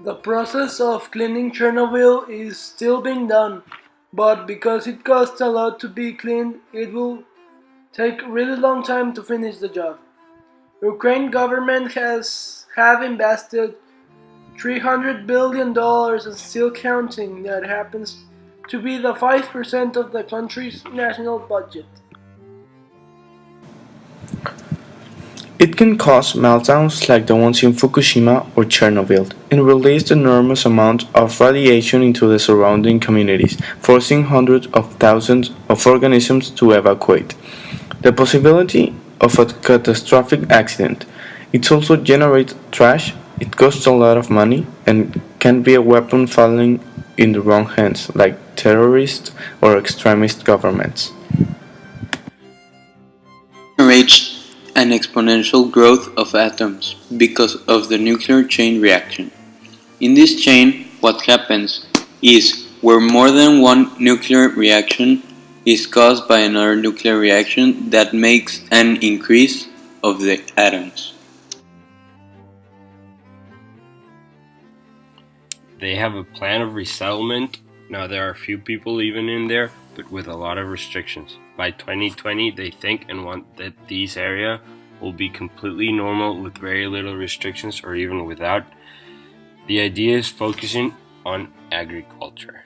The process of cleaning Chernobyl is still being done, but because it costs a lot to be cleaned, it will take really long time to finish the job. Ukraine government has have invested $300 billion and still counting. That happens to be the 5% of the country's national budget. It can cause meltdowns like the ones in Fukushima or Chernobyl and release enormous amounts of radiation into the surrounding communities, forcing hundreds of thousands of organisms to evacuate. The possibility of a catastrophic accident. It also generates trash, it costs a lot of money, and can be a weapon falling in the wrong hands, like terrorist or extremist governments. Generates an exponential growth of atoms because of the nuclear chain reaction. In this chain, what happens is where more than one nuclear reaction is caused by another nuclear reaction that makes an increase of the atoms. They have a plan of resettlement. Now there are few people living in there, but with a lot of restrictions. By 2020, they think and want that these area will be completely normal with very little restrictions or even without. The idea is focusing on agriculture.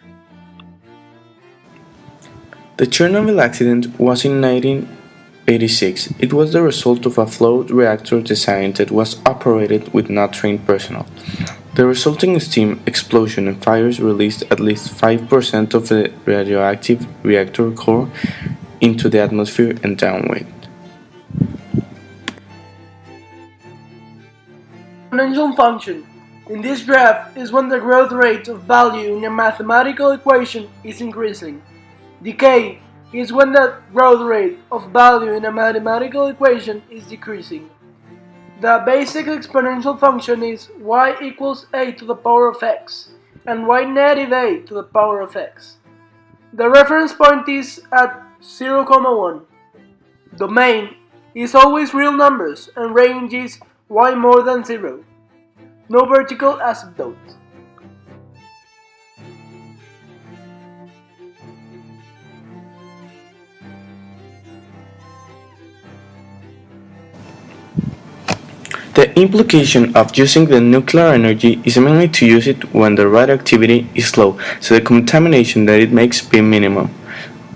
The Chernobyl accident was in 1986. It was the result of a flawed reactor design that was operated with not trained personnel. The resulting steam, explosion, and fires released at least 5% of the radioactive reactor core into the atmosphere and downwind. Exponential function in this graph is when the growth rate of value in a mathematical equation is increasing. Decay is when the growth rate of value in a mathematical equation is decreasing. The basic exponential function is y equals a to the power of x and y negative a to the power of x. The reference point is at 0,1. Domain is always real numbers and range is y more than 0. No vertical asymptote. The implication of using the nuclear energy is mainly to use it when the radioactivity is low, so the contamination that it makes be minimum.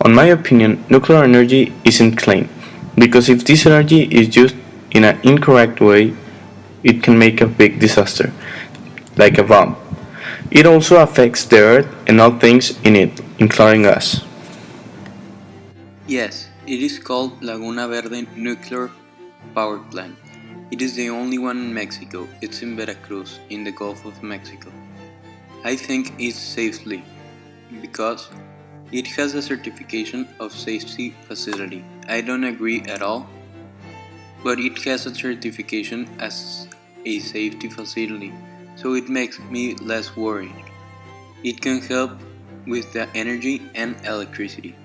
On my opinion, nuclear energy isn't clean, because if this energy is used in an incorrect way, it can make a big disaster, like a bomb. It also affects the earth and all things in it, including us. Yes, it is called Laguna Verde Nuclear Power Plant. It is the only one in Mexico. It's in Veracruz, in the Gulf of Mexico. I think it's safely because it has a certification of safety facility. I don't agree at all, but it has a certification as a safety facility, so it makes me less worried. It can help with the energy and electricity.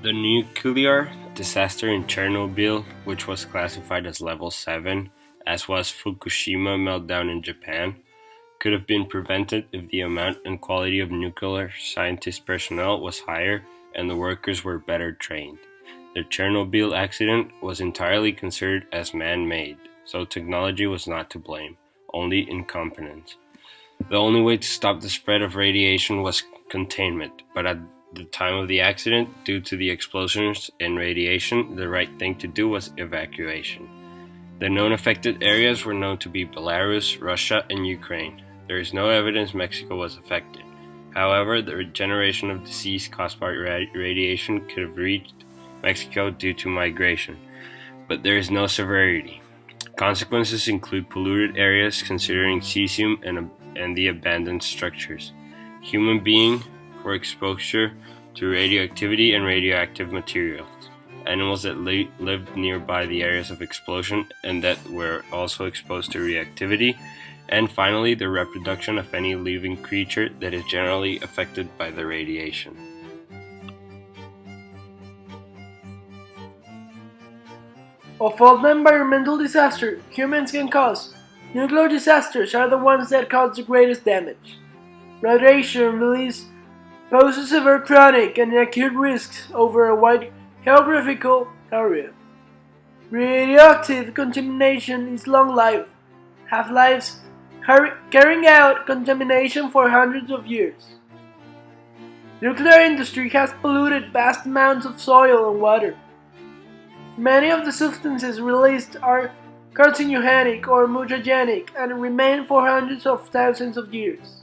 The nuclear disaster in Chernobyl, which was classified as level 7, as was Fukushima meltdown in Japan, could have been prevented if the amount and quality of nuclear scientist personnel was higher and the workers were better trained. The Chernobyl accident was entirely considered as man-made, so technology was not to blame, only incompetence. The only way to stop the spread of radiation was containment, but at the time of the accident, due to the explosions and radiation, the right thing to do was evacuation. The known affected areas were known to be Belarus, Russia, and Ukraine. There is no evidence Mexico was affected. However, the regeneration of disease caused by radiation could have reached Mexico due to migration, but there is no severity. Consequences include polluted areas considering cesium and the abandoned structures. Human being for exposure to radioactivity and radioactive materials. Animals that lived nearby the areas of explosion and that were also exposed to reactivity. And finally, the reproduction of any living creature that is generally affected by the radiation. Of all the environmental disaster humans can cause, Nuclear disasters are the ones that cause the greatest damage. Radiation release poses severe chronic and acute risks over a wide geographical area. Radioactive contamination is long-lived, half-lives carrying out contamination for hundreds of years. Nuclear industry has polluted vast amounts of soil and water. Many of the substances released are carcinogenic or mutagenic and remain for hundreds of thousands of years.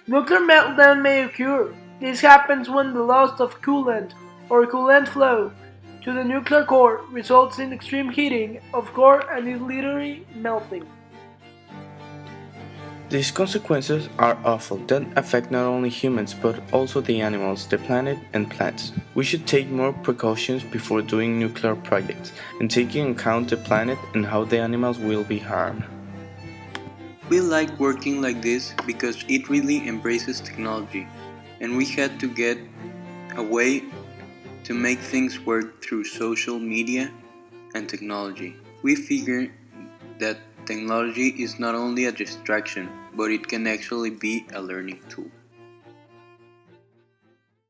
Nuclear meltdown may occur. This happens when the loss of coolant or coolant flow to the nuclear core results in extreme heating of core and is literally melting. These consequences are awful that affect not only humans but also the animals, the planet, and plants. We should take more precautions before doing nuclear projects and taking account the planet and how the animals will be harmed. We like working like this because it really embraces technology, and we had to get a way to make things work through social media and technology. We figure that technology is not only a distraction, but it can actually be a learning tool.